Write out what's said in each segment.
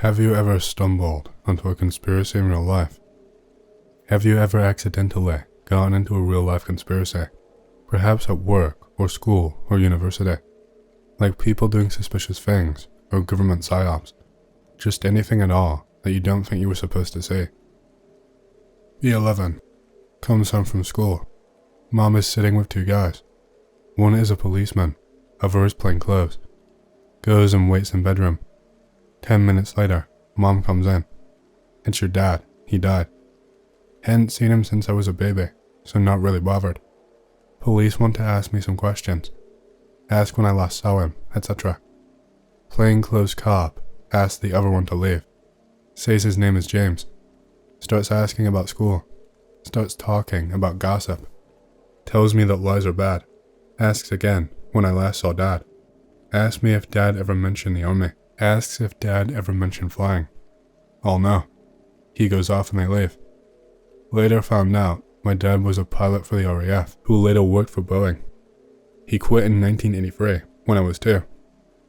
Have you ever stumbled onto a conspiracy in real life? Have you ever accidentally gotten into a real-life conspiracy, perhaps at work or school or university? Like people doing suspicious things or government psyops, just anything at all that you don't think you were supposed to see. B11 comes home from school. Mom is sitting with two guys. One is a policeman, other is plain clothes. Goes and waits in bedroom. 10 minutes later, Mom comes in. It's your dad, he died. Hadn't seen him since I was a baby, so not really bothered. Police want to ask me some questions. Ask when I last saw him, etc. Plainclothes cop asks the other one to leave. Says his name is James. Starts asking about school. Starts talking about gossip. Tells me that lies are bad. Asks again when I last saw Dad. Asks me if Dad ever mentioned the army. Asks if Dad ever mentioned flying. All no. He goes off and they leave. Later found out my dad was a pilot for the RAF who later worked for Boeing. He quit in 1983 when I was 2,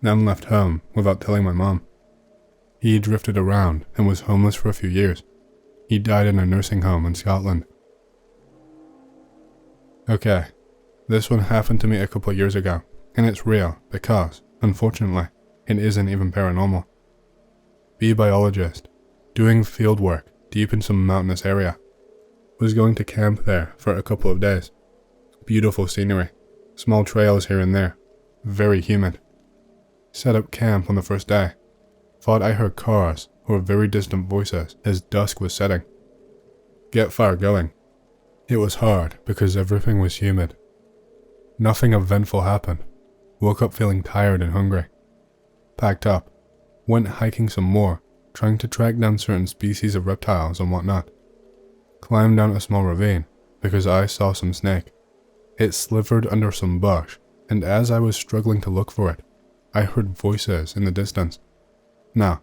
then left home without telling my mom. He drifted around and was homeless for a few years. He died in a nursing home in Scotland. Okay, this one happened to me a couple of years ago, and it's real because, unfortunately, it isn't even paranormal. Be a biologist, doing field work deep in some mountainous area. Was going to camp there for a couple of days. Beautiful scenery, small trails here and there, very humid. Set up camp on the first day. Thought I heard cars or very distant voices as dusk was setting. Get fire going. It was hard because everything was humid. Nothing eventful happened. Woke up feeling tired and hungry. Packed up. Went hiking some more, trying to track down certain species of reptiles and whatnot. Climbed down a small ravine because I saw some snake. It slithered under some bush, and as I was struggling to look for it, I heard voices in the distance. Now,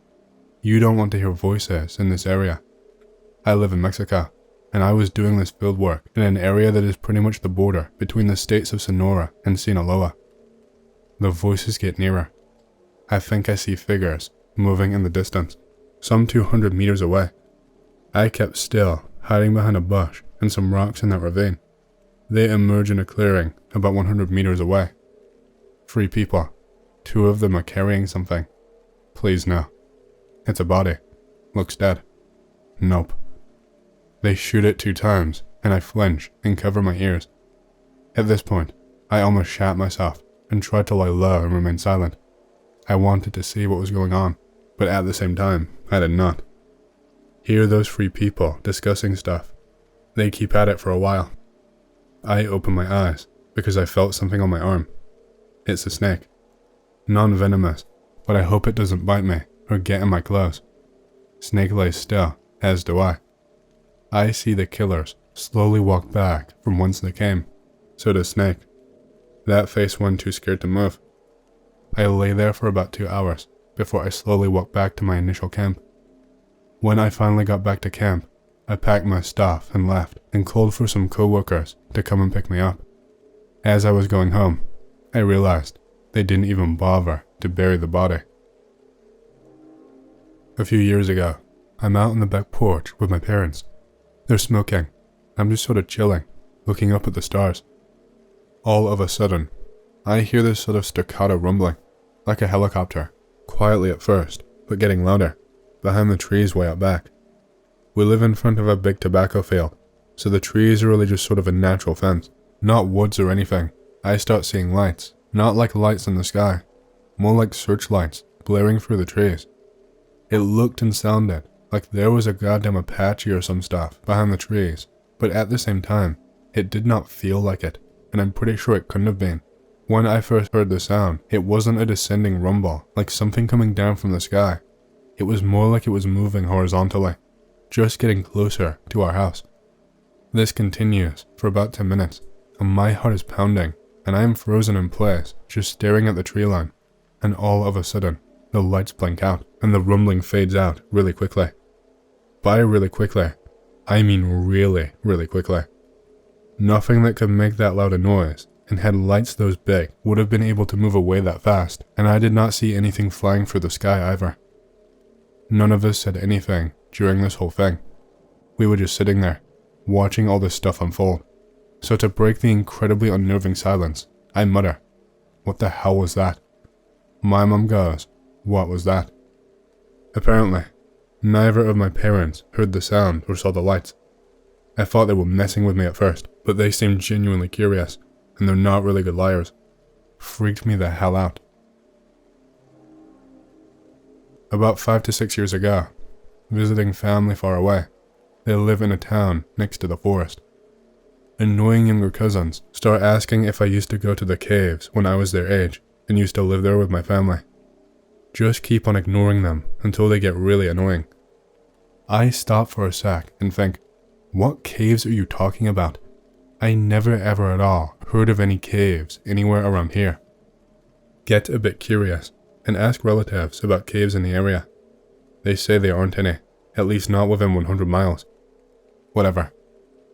you don't want to hear voices in this area. I live in Mexico, and I was doing this field work in an area that is pretty much the border between the states of Sonora and Sinaloa. The voices get nearer. I think I see figures moving in the distance, some 200 meters away. I kept still, hiding behind a bush and some rocks in that ravine. They emerge in a clearing about 100 meters away. 3 people. 2 of them are carrying something. Please no. It's a body. Looks dead. Nope. They shoot it 2 times, and I flinch and cover my ears. At this point, I almost shat myself and tried to lie low and remain silent. I wanted to see what was going on, but at the same time, I did not. Hear those 3 people discussing stuff. They keep at it for a while. I open my eyes because I felt something on my arm. It's a snake. Non-venomous, but I hope it doesn't bite me or get in my clothes. Snake lays still, as do I. I see the killers slowly walk back from whence they came. So does Snake. That face one too scared to move. I lay there for about 2 hours before I slowly walked back to my initial camp. When I finally got back to camp, I packed my stuff and left and called for some co-workers to come and pick me up. As I was going home, I realized they didn't even bother to bury the body. A few years ago, I'm out on the back porch with my parents. They're smoking. I'm just sort of chilling, looking up at the stars. All of a sudden, I hear this sort of staccato rumbling, like a helicopter, quietly at first, but getting louder, behind the trees way out back. We live in front of a big tobacco field, so the trees are really just sort of a natural fence, not woods or anything. I start seeing lights, not like lights in the sky, more like searchlights blaring through the trees. It looked and sounded like there was a goddamn Apache or some stuff behind the trees, but at the same time, it did not feel like it, and I'm pretty sure it couldn't have been. When I first heard the sound, it wasn't a descending rumble, like something coming down from the sky. It was more like it was moving horizontally, just getting closer to our house. This continues for about 10 minutes, and my heart is pounding, and I am frozen in place, just staring at the tree line, and all of a sudden, the lights blink out, and the rumbling fades out really quickly. By really quickly, I mean really, really quickly. Nothing that could make that loud a noise and had lights those big would have been able to move away that fast, and I did not see anything flying through the sky either. None of us said anything during this whole thing. We were just sitting there, watching all this stuff unfold. So to break the incredibly unnerving silence, I mutter, "What the hell was that?" My mum goes, "What was that?" Apparently, neither of my parents heard the sound or saw the lights. I thought they were messing with me at first, but they seemed genuinely curious, and they're not really good liars. Freaked me the hell out. About 5 to 6 years ago, visiting family far away. They live in a town next to the forest. Annoying younger cousins start asking if I used to go to the caves when I was their age and used to live there with my family. Just keep on ignoring them until they get really annoying. I stop for a sec and think, what caves are you talking about? I never ever at all heard of any caves anywhere around here. Get a bit curious and ask relatives about caves in the area. They say there aren't any, at least not within 100 miles. Whatever.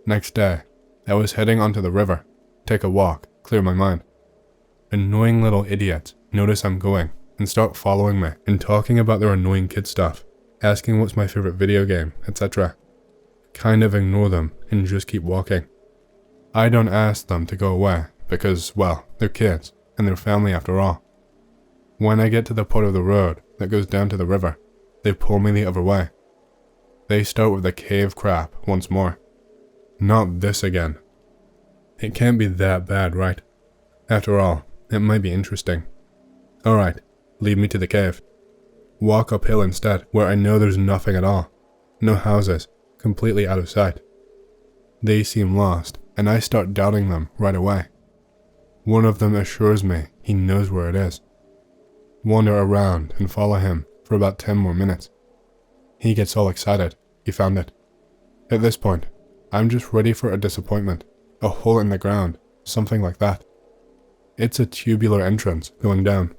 Next day, I was heading onto the river, take a walk, clear my mind. Annoying little idiots notice I'm going and start following me and talking about their annoying kid stuff, asking what's my favorite video game, etc. Kind of ignore them and just keep walking. I don't ask them to go away because, well, they're kids and they're family after all. When I get to the part of the road that goes down to the river, they pull me the other way. They start with the cave crap once more. Not this again. It can't be that bad, right? After all, it might be interesting. Alright, lead me to the cave. Walk uphill instead, where I know there's nothing at all. No houses, completely out of sight. They seem lost, and I start doubting them right away. One of them assures me he knows where it is. Wander around and follow him for about 10 more minutes. He gets all excited, he found it. At this point, I'm just ready for a disappointment, a hole in the ground, something like that. It's a tubular entrance going down.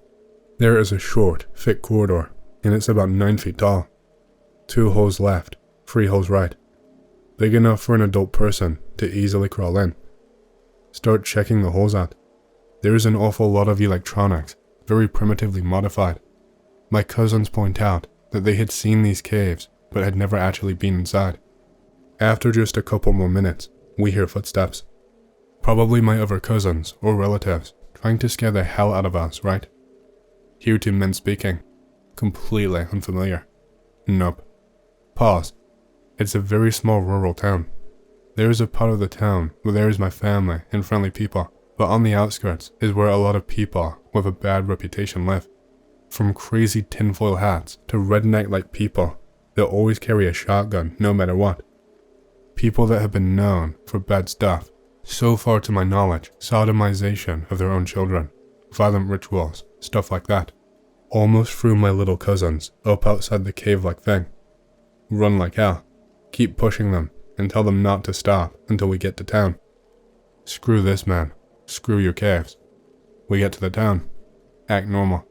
There is a short, thick corridor, and it's about 9 feet tall. 2 holes left, 3 holes right. Big enough for an adult person to easily crawl in. Start checking the holes out. There's an awful lot of electronics, very primitively modified. My cousins point out that they had seen these caves, but had never actually been inside. After just a couple more minutes, we hear footsteps. Probably my other cousins or relatives, trying to scare the hell out of us, right? Hear 2 men speaking. Completely unfamiliar. Nope. Pause. It's a very small rural town. There is a part of the town where there is my family and friendly people, but on the outskirts is where a lot of people with a bad reputation live. From crazy tinfoil hats to redneck-like people that always carry a shotgun no matter what. People that have been known for bad stuff. So far to my knowledge, sodomization of their own children, violent rituals, stuff like that. Almost threw my little cousins up outside the cave-like thing. Run like hell. Keep pushing them and tell them not to stop until we get to town. Screw this, man. Screw your caves. We get to the town. Act normal.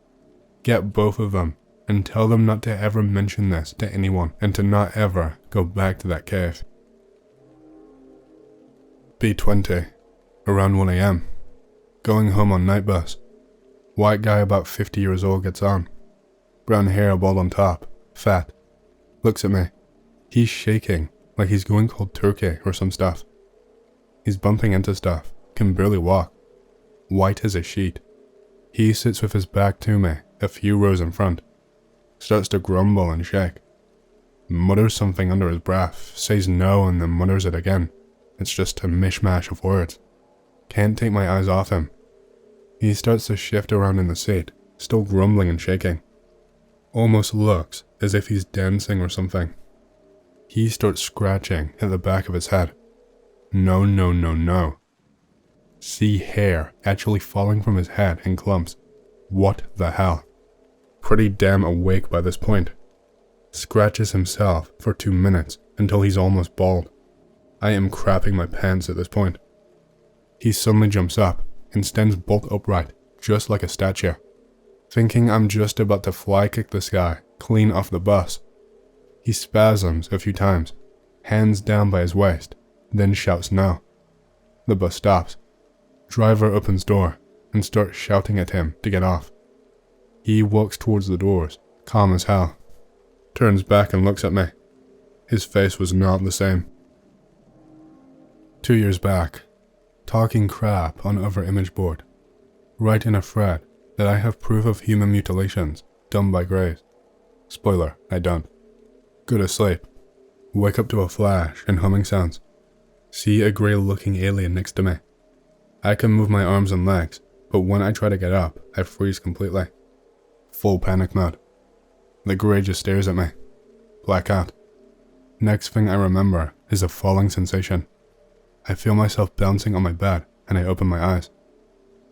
Get both of them and tell them not to ever mention this to anyone and to not ever go back to that cave. B20. Around 1 a.m. Going home on night bus. White guy about 50 years old gets on. Brown hair, bald on top. Fat. Looks at me. He's shaking like he's going cold turkey or some stuff. He's bumping into stuff. Can barely walk. White as a sheet. He sits with his back to me, a few rows in front. Starts to grumble and shake. Mutters something under his breath, says no and then mutters it again. It's just a mishmash of words. Can't take my eyes off him. He starts to shift around in the seat, still grumbling and shaking. Almost looks as if he's dancing or something. He starts scratching at the back of his head. No, no, no, no. See hair actually falling from his head in clumps. What the hell? Pretty damn awake by this point. Scratches himself for 2 minutes until he's almost bald. I am crapping my pants at this point. He suddenly jumps up and stands bolt upright, just like a statue. Thinking I'm just about to fly kick this guy clean off the bus. He spasms a few times, hands down by his waist, then shouts no. The bus stops. Driver opens door and starts shouting at him to get off. He walks towards the doors, calm as hell. turns back and looks at me. His face was not the same. 2 years back, talking crap on other image board, write in a thread that I have proof of human mutilations done by greys. Spoiler, I don't. Go to sleep. Wake up to a flash and humming sounds. See a grey-looking alien next to me. I can move my arms and legs, but when I try to get up, I freeze completely. Full panic mode. The grey just stares at me. Black out. Next thing I remember is a falling sensation. I feel myself bouncing on my bed and I open my eyes.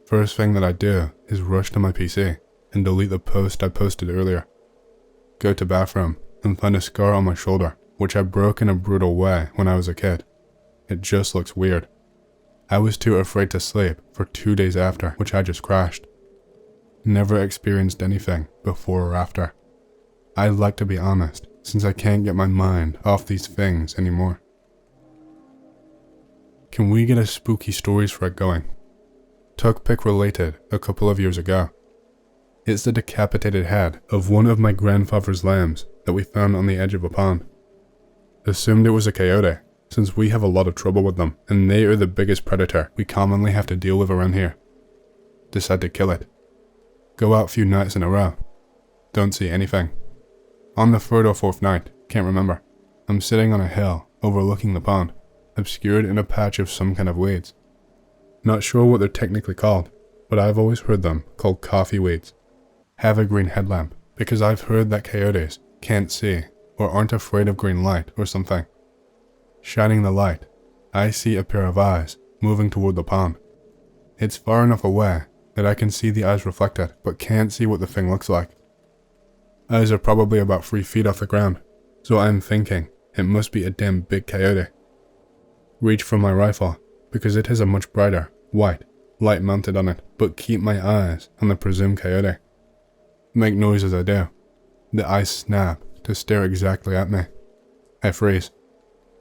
First thing that I do is rush to my PC and delete the post I posted earlier. Go to bathroom and find a scar on my shoulder, which I broke in a brutal way when I was a kid. It just looks weird. I was too afraid to sleep for 2 days after, which I just crashed. Never experienced anything before or after. I'd like to be honest, since I can't get my mind off these things anymore. Can we get a spooky stories thread going? Tuckpick related a couple of years ago. It's the decapitated head of one of my grandfather's lambs that we found on the edge of a pond. Assumed it was a coyote, since we have a lot of trouble with them, and they are the biggest predator we commonly have to deal with around here. Decide to kill it. Go out a few nights in a row. Don't see anything. On the third or fourth night, can't remember, I'm sitting on a hill overlooking the pond, obscured in a patch of some kind of weeds. Not sure what they're technically called, but I've always heard them called coffee weeds. Have a green headlamp, because I've heard that coyotes can't see or aren't afraid of green light or something. Shining the light, I see a pair of eyes moving toward the pond. It's far enough away that I can see the eyes reflected, but can't see what the thing looks like. Eyes are probably about 3 feet off the ground, so I'm thinking it must be a damn big coyote. Reach for my rifle, because it has a much brighter, white, light mounted on it, but keep my eyes on the presumed coyote. Make noise as I do. The eyes snap to stare exactly at me. I freeze.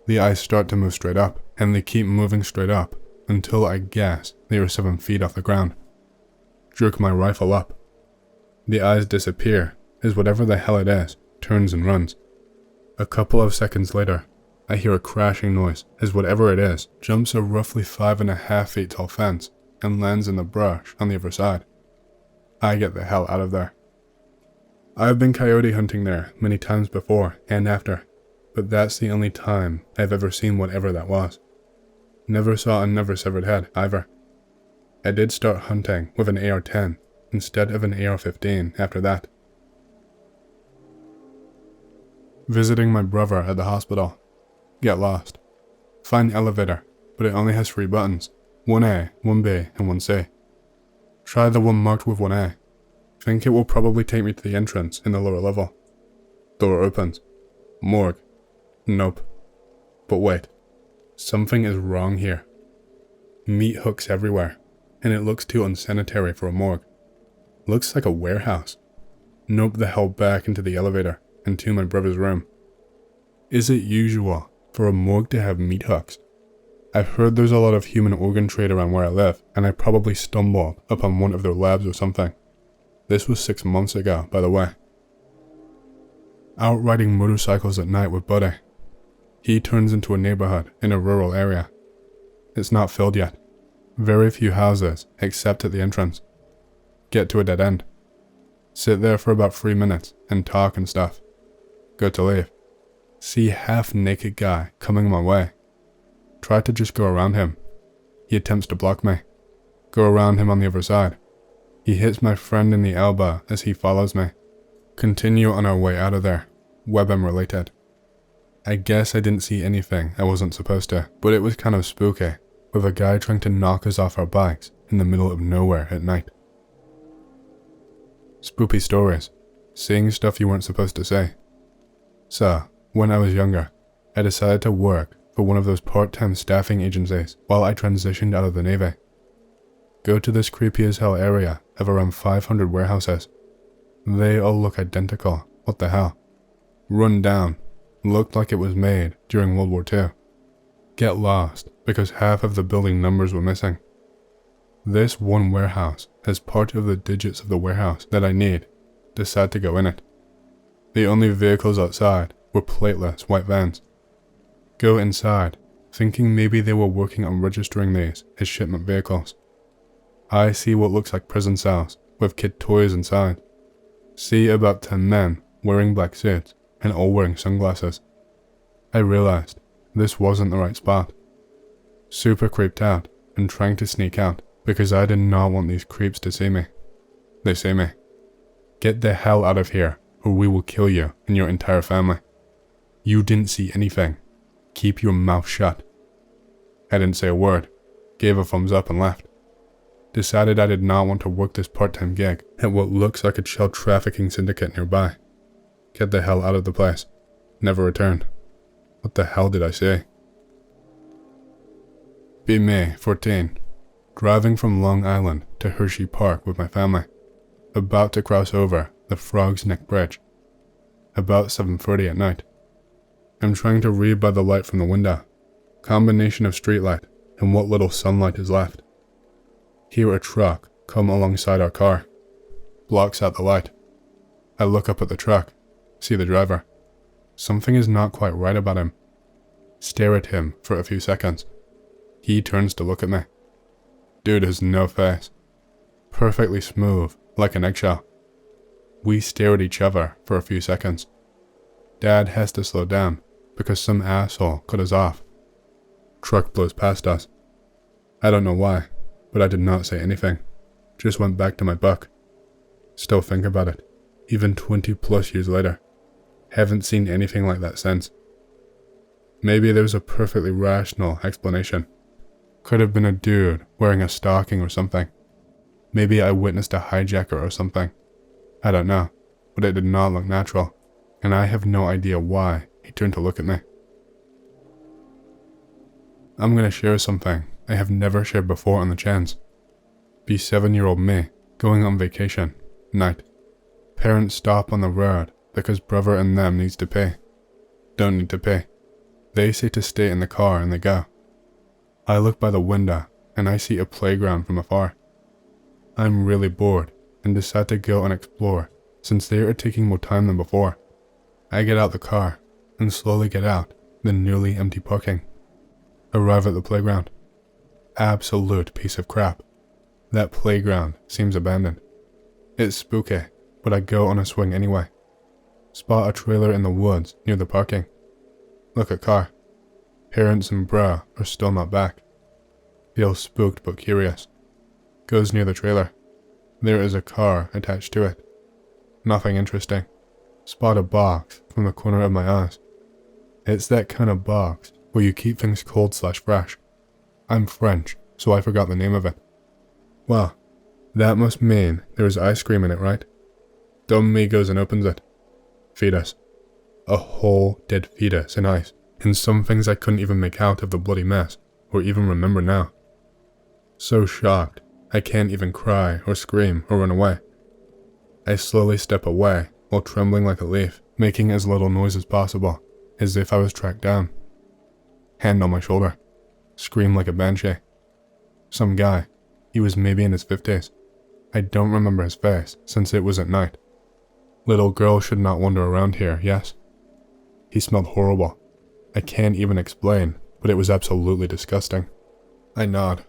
The eyes start to move straight up, and they keep moving straight up until I guess they are 7 feet off the ground. Jerk my rifle up. The eyes disappear as whatever the hell it is turns and runs. A couple of seconds later, I hear a crashing noise as whatever it is jumps a roughly 5.5 feet tall fence and lands in the brush on the other side. I get the hell out of there. I've been coyote hunting there many times before and after, but that's the only time I've ever seen whatever that was. Never saw another severed head either. I did start hunting with an AR-10 instead of an AR-15 after that. Visiting my brother at the hospital. Get lost. Find elevator, but it only has 3 buttons. 1A, 1B, and 1C. Try the one marked with 1A. Think it will probably take me to the entrance in the lower level. Door opens. Morgue. Nope. But wait. Something is wrong here. Meat hooks everywhere, and it looks too unsanitary for a morgue. Looks like a warehouse. Nope the hell back into the elevator and to my brother's room. Is it usual for a morgue to have meat hooks? I've heard there's a lot of human organ trade around where I live, and I probably stumbled upon one of their labs or something. This was 6 months ago, by the way. Out riding motorcycles at night with Buddy. He turns into a neighborhood in a rural area. It's not filled yet. Very few houses, except at the entrance. Get to a dead end. Sit there for about 3 minutes and talk and stuff. Go to leave. See half-naked guy coming my way. Try to just go around him. He attempts to block me. Go around him on the other side. He hits my friend in the elbow as he follows me. Continue on our way out of there. Webm related. I guess I didn't see anything I wasn't supposed to, but it was kind of spooky, with a guy trying to knock us off our bikes in the middle of nowhere at night. Spoopy stories. Seeing stuff you weren't supposed to see. So, when I was younger, I decided to work for one of those part-time staffing agencies while I transitioned out of the Navy. Go to this creepy as hell area of around 500 warehouses. They all look identical. What the hell? Run down. Looked like it was made during World War II. Get lost because half of the building numbers were missing. This one warehouse has part of the digits of the warehouse that I need. Decide to go in it. The only vehicles outside were plateless white vans. Go inside, thinking maybe they were working on registering these as shipment vehicles. I see what looks like prison cells with kid toys inside. See about 10 men wearing black suits and all wearing sunglasses. I realized this wasn't the right spot. Super creeped out and trying to sneak out because I did not want these creeps to see me. They see me. Get the hell out of here or we will kill you and your entire family. You didn't see anything. Keep your mouth shut. I didn't say a word, gave a thumbs up and left. Decided I did not want to work this part-time gig at what looks like a child trafficking syndicate nearby. Get the hell out of the place. Never returned. What the hell did I say? Be May 14. Driving from Long Island to Hershey Park with my family. About to cross over the Frog's Neck Bridge. About 7:30 at night. I'm trying to read by the light from the window. Combination of streetlight and what little sunlight is left. Hear a truck come alongside our car. Blocks out the light. I look up at the truck. See the driver. Something is not quite right about him. Stare at him for a few seconds. He turns to look at me. Dude has no face. Perfectly smooth, like an eggshell. We stare at each other for a few seconds. Dad has to slow down because some asshole cut us off. Truck blows past us. I don't know why, but I did not say anything. Just went back to my book. Still think about it, even 20 plus years later. Haven't seen anything like that since. Maybe there's a perfectly rational explanation. Could have been a dude wearing a stocking or something. Maybe I witnessed a hijacker or something. I don't know, but it did not look natural, and I have no idea why he turned to look at me. I'm gonna share something I have never shared before on the chance. Be 7-year-old me, going on vacation, night. Parents stop on the road because brother and them needs to pay. Don't need to pay. They say to stay in the car and they go. I look by the window and I see a playground from afar. I'm really bored and decide to go and explore since they are taking more time than before. I get out the car and slowly get out the nearly empty parking. Arrive at the playground. Absolute piece of crap. That playground seems abandoned. It's spooky, but I go on a swing anyway. Spot a trailer in the woods near the parking. Look at car. Parents and bro are still not back. Feel spooked but curious. Goes near the trailer. There is a car attached to it. Nothing interesting. Spot a box from the corner of my eyes. It's that kind of box where you keep things cold/fresh. I'm French, so I forgot the name of it. Well, that must mean there is ice cream in it, right? Dumb me goes and opens it. Fetus. A whole dead fetus in ice, and some things I couldn't even make out of the bloody mess, or even remember now. So shocked, I can't even cry or scream or run away. I slowly step away while trembling like a leaf, making as little noise as possible, as if I was tracked down. Hand on my shoulder. Scream like a banshee. Some guy. He was maybe in his 50s. I don't remember his face since it was at night. Little girl should not wander around here, yes? He smelled horrible. I can't even explain, but it was absolutely disgusting. I nod.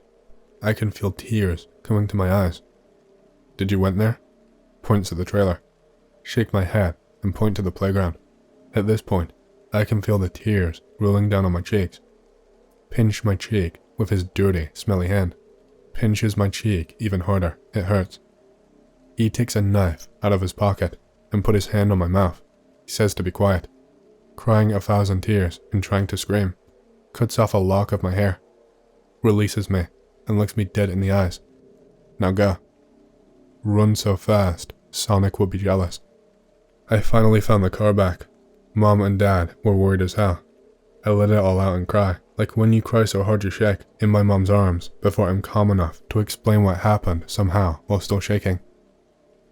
I can feel tears coming to my eyes. Did you went there? Points at the trailer. Shake my head and point to the playground. At this point, I can feel the tears rolling down on my cheeks. Pinch my cheek with his dirty, smelly hand. Pinches my cheek even harder. It hurts. He takes a knife out of his pocket and put his hand on my mouth. He says to be quiet. Crying 1,000 tears and trying to scream. Cuts off a lock of my hair. Releases me and looks me dead in the eyes. Now go. Run so fast, Sonic would be jealous. I finally found the car back. Mom and Dad were worried as hell. I let it all out and cry, like when you cry so hard you shake, in my mom's arms before I'm calm enough to explain what happened somehow while still shaking.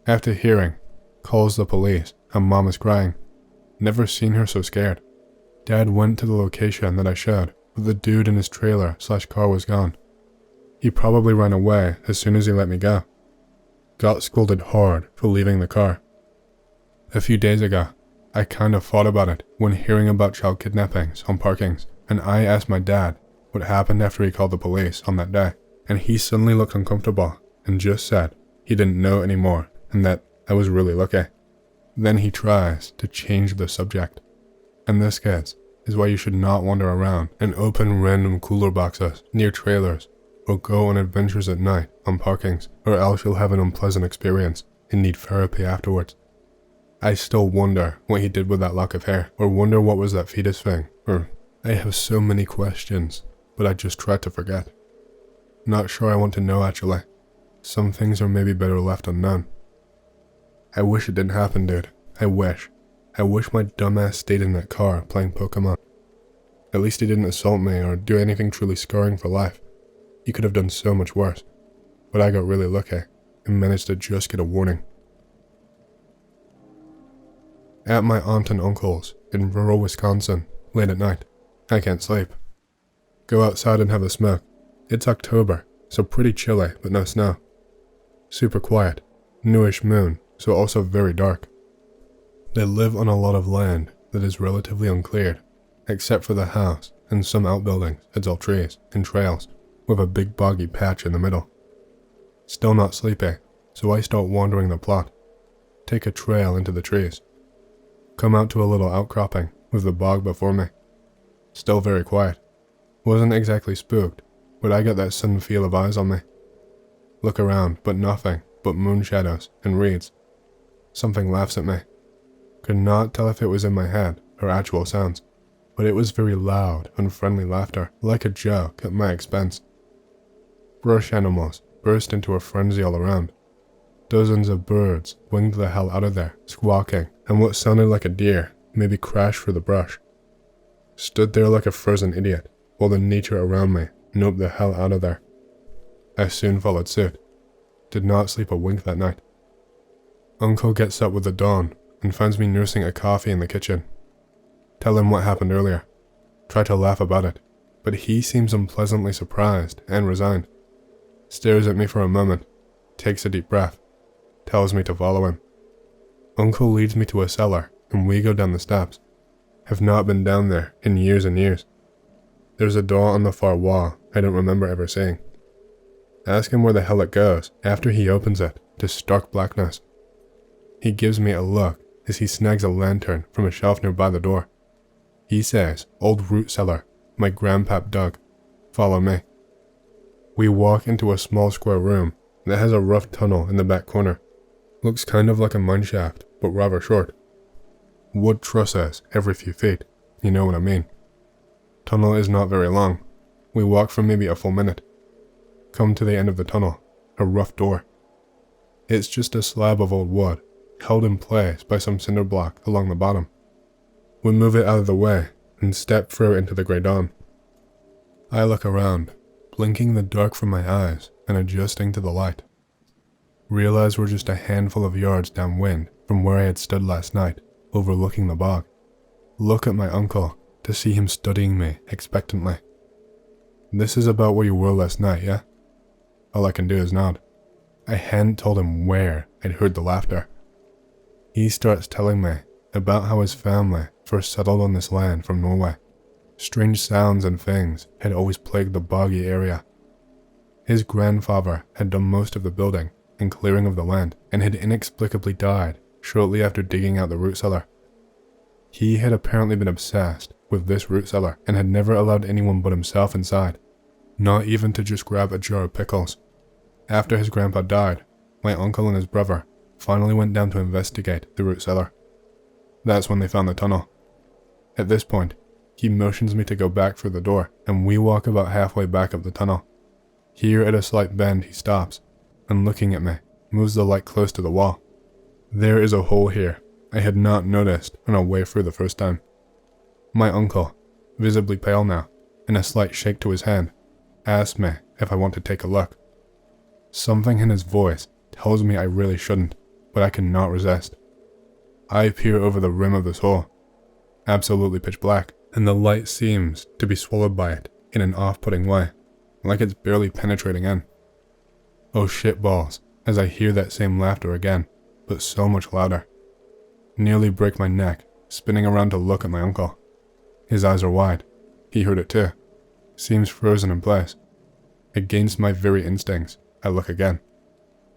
After hearing, calls the police and Mom is crying. Never seen her so scared. Dad went to the location that I showed, but the dude in his trailer/car was gone. He probably ran away as soon as he let me go. Got scolded hard for leaving the car. A few days ago, I kind of thought about it when hearing about child kidnappings on parkings, and I asked my dad what happened after he called the police on that day, and he suddenly looked uncomfortable and just said he didn't know anymore and that I was really lucky. Then he tries to change the subject. And this, kids, is why you should not wander around and open random cooler boxes near trailers or go on adventures at night on parkings, or else you'll have an unpleasant experience and need therapy afterwards. I still wonder what he did with that lock of hair, or wonder what was that fetus thing, or I have so many questions, but I just try to forget. Not sure I want to know actually. Some things are maybe better left unknown. I wish it didn't happen, dude. I wish my dumbass stayed in that car playing Pokemon. At least he didn't assault me or do anything truly scarring for life. He could have done so much worse. But I got really lucky and managed to just get a warning. At my aunt and uncle's in rural Wisconsin, late at night. I can't sleep. Go outside and have a smoke. It's October, so pretty chilly, but no snow. Super quiet, newish moon, so also very dark. They live on a lot of land that is relatively uncleared, except for the house and some outbuildings. It's all trees and trails, with a big boggy patch in the middle. Still not sleepy, so I start wandering the plot. Take a trail into the trees. Come out to a little outcropping with the bog before me. Still very quiet. Wasn't exactly spooked, but I got that sudden feel of eyes on me. Look around, but nothing but moon shadows and reeds. Something laughs at me. Could not tell if it was in my head or actual sounds, but it was very loud, unfriendly laughter, like a joke at my expense. Brush animals burst into a frenzy all around. Dozens of birds winged the hell out of there, squawking, and what sounded like a deer maybe crashed through the brush. Stood there like a frozen idiot, while the nature around me noped the hell out of there. I soon followed suit. Did not sleep a wink that night. Uncle gets up with the dawn and finds me nursing a coffee in the kitchen. Tell him what happened earlier. Try to laugh about it, but he seems unpleasantly surprised and resigned. Stares at me for a moment, takes a deep breath, tells me to follow him. Uncle leads me to a cellar, and we go down the steps. Have not been down there in years and years. There's a door on the far wall I don't remember ever seeing. Ask him where the hell it goes after he opens it to stark blackness. He gives me a look as he snags a lantern from a shelf nearby the door. He says, "Old root cellar, my grandpap dug. Follow me." We walk into a small square room that has a rough tunnel in the back corner. Looks kind of like a mine shaft, but rather short. Wood trusses every few feet, you know what I mean. Tunnel is not very long. We walk for maybe a full minute. Come to the end of the tunnel, a rough door. It's just a slab of old wood, held in place by some cinder block along the bottom. We move it out of the way and step through into the grey dawn. I look around, blinking the dark from my eyes and adjusting to the light. Realize we're just a handful of yards downwind from where I had stood last night, overlooking the bog. Look at my uncle to see him studying me expectantly. This is about where you were last night, yeah? All I can do is nod. I hadn't told him where I'd heard the laughter. He starts telling me about how his family first settled on this land from Norway. Strange sounds and things had always plagued the boggy area. His grandfather had done most of the building and clearing of the land and had inexplicably died shortly after digging out the root cellar. He had apparently been obsessed with this root cellar and had never allowed anyone but himself inside, not even to just grab a jar of pickles. After his grandpa died, my uncle and his brother finally went down to investigate the root cellar. That's when they found the tunnel. At this point, he motions me to go back through the door, and we walk about halfway back up the tunnel. Here at a slight bend he stops, and looking at me, moves the light close to the wall. There is a hole here I had not noticed on our way through the first time. My uncle, visibly pale now, and a slight shake to his hand, asks me if I want to take a look. Something in his voice tells me I really shouldn't, but I cannot resist. I peer over the rim of this hole. Absolutely pitch black, and the light seems to be swallowed by it in an off-putting way, like it's barely penetrating in. Oh shit balls, as I hear that same laughter again, but so much louder. Nearly break my neck, spinning around to look at my uncle. His eyes are wide. He heard it too. Seems frozen in place. Against my very instincts, I look again.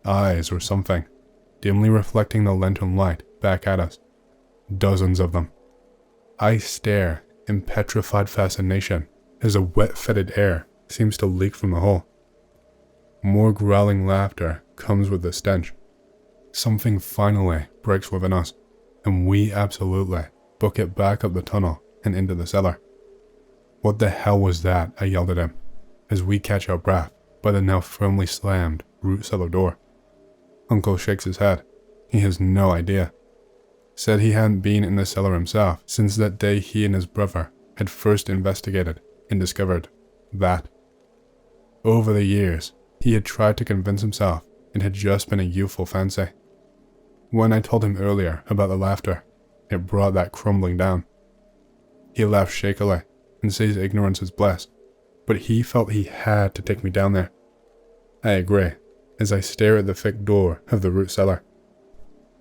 Eyes or something, dimly reflecting the lantern light back at us. Dozens of them. I stare in petrified fascination as a wet fetid air seems to leak from the hole. More growling laughter comes with the stench. Something finally breaks within us, and we absolutely book it back up the tunnel and into the cellar. What the hell was that? I yelled at him, as we catch our breath by the now firmly slammed root cellar door. Uncle shakes his head. He has no idea. Said he hadn't been in the cellar himself since that day he and his brother had first investigated and discovered that. Over the years, he had tried to convince himself it had just been a youthful fancy. When I told him earlier about the laughter, it brought that crumbling down. He laughs shakily and says ignorance is bliss, but he felt he had to take me down there. I agree, as I stare at the thick door of the root cellar.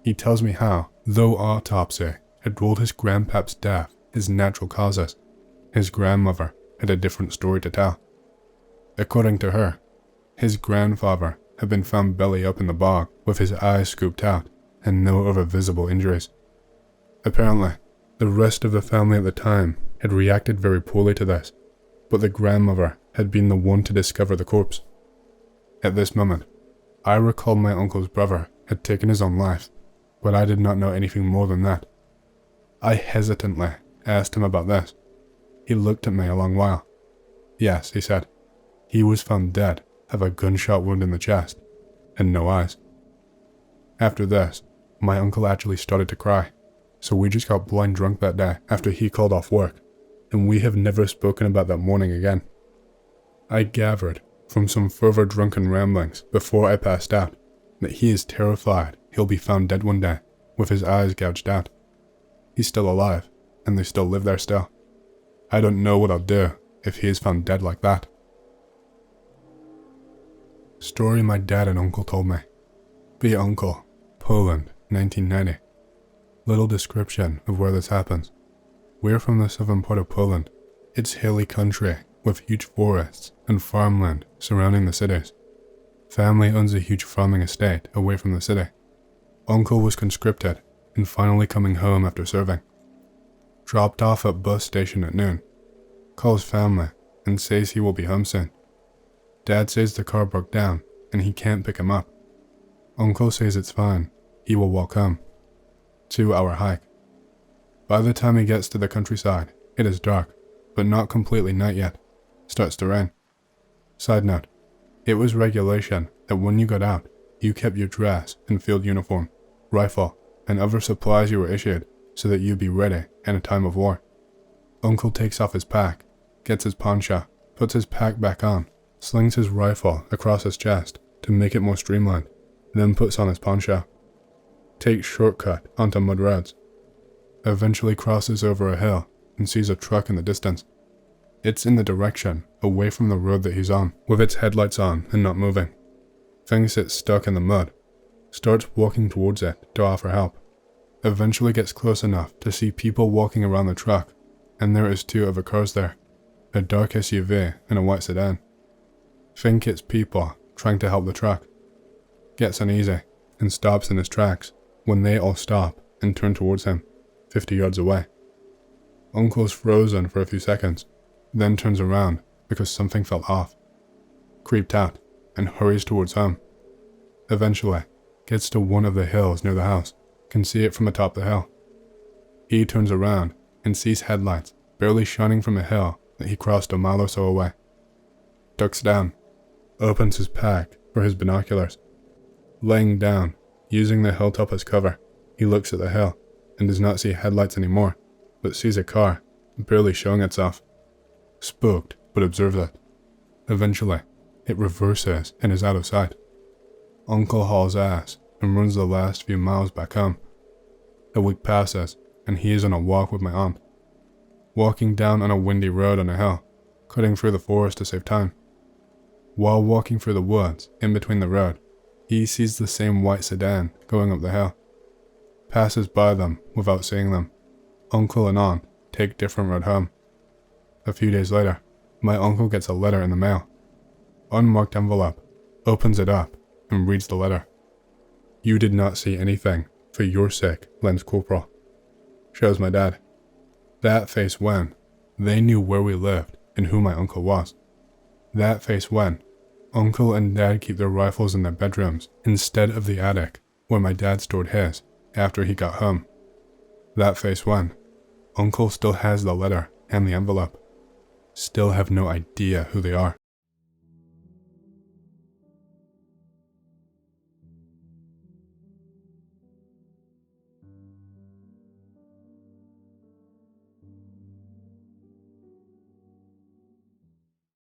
He tells me how, though autopsy had ruled his grandpap's death as natural causes, his grandmother had a different story to tell. According to her, his grandfather had been found belly up in the bog with his eyes scooped out and no other visible injuries. Apparently, the rest of the family at the time had reacted very poorly to this, but the grandmother had been the one to discover the corpse. At this moment, I recalled my uncle's brother had taken his own life, but I did not know anything more than that. I hesitantly asked him about this. He looked at me a long while. Yes, he said. He was found dead of a gunshot wound in the chest, and no eyes. After this, my uncle actually started to cry, so we just got blind drunk that day after he called off work, and we have never spoken about that morning again. I gathered from some further drunken ramblings before I passed out that he is terrified he'll be found dead one day with his eyes gouged out. He's still alive, and they still live there still. I don't know what I'll do if he is found dead like that. Story my dad and uncle told me. Be uncle, Poland, 1990. Little description of where this happens. We're from the southern part of Poland. It's hilly country with huge forests and farmland surrounding the cities. Family owns a huge farming estate away from the city. Uncle was conscripted and finally coming home after serving. Dropped off at bus station at noon. Calls family and says he will be home soon. Dad says the car broke down and he can't pick him up. Uncle says it's fine, he will walk home. 2-hour hike. By the time he gets to the countryside, it is dark, but not completely night yet. Starts to rain. Side note, it was regulation that when you got out, you kept your dress and field uniform, rifle, and other supplies you were issued so that you'd be ready in a time of war. Uncle takes off his pack, gets his poncho, puts his pack back on, slings his rifle across his chest to make it more streamlined, then puts on his poncho. Takes shortcut onto mud roads. Eventually crosses over a hill and sees a truck in the distance. It's in the direction away from the road that he's on, with its headlights on and not moving. Thinks it's stuck in the mud. Starts walking towards it to offer help. Eventually gets close enough to see people walking around the truck, and there is 2 other cars there, a dark SUV and a white sedan. Think it's people trying to help the truck. Gets uneasy and stops in his tracks when they all stop and turn towards him, 50 yards away. Uncle's frozen for a few seconds, then turns around because something felt off. Creeped out and hurries towards home. Eventually, gets to one of the hills near the house, can see it from atop the hill. He turns around and sees headlights barely shining from a hill that he crossed a mile or so away. Ducks down, opens his pack for his binoculars. Laying down, using the hilltop as cover, he looks at the hill and does not see headlights anymore, but sees a car barely showing itself. Spooked, but observes it. Eventually, it reverses and is out of sight. Uncle hauls ass and runs the last few miles back home. A week passes, and he is on a walk with my aunt. Walking down on a windy road on a hill, cutting through the forest to save time. While walking through the woods, in between the road, he sees the same white sedan going up the hill. Passes by them without seeing them. Uncle and aunt take different road home. A few days later, my uncle gets a letter in the mail. Unmarked envelope, opens it up, and reads the letter. "You did not see anything. For your sake, Lance Corporal." Shows my dad. That face when they knew where we lived and who my uncle was. That face when Uncle and Dad keep their rifles in their bedrooms instead of the attic where my dad stored his after he got home. That face when Uncle still has the letter and the envelope. Still have no idea who they are.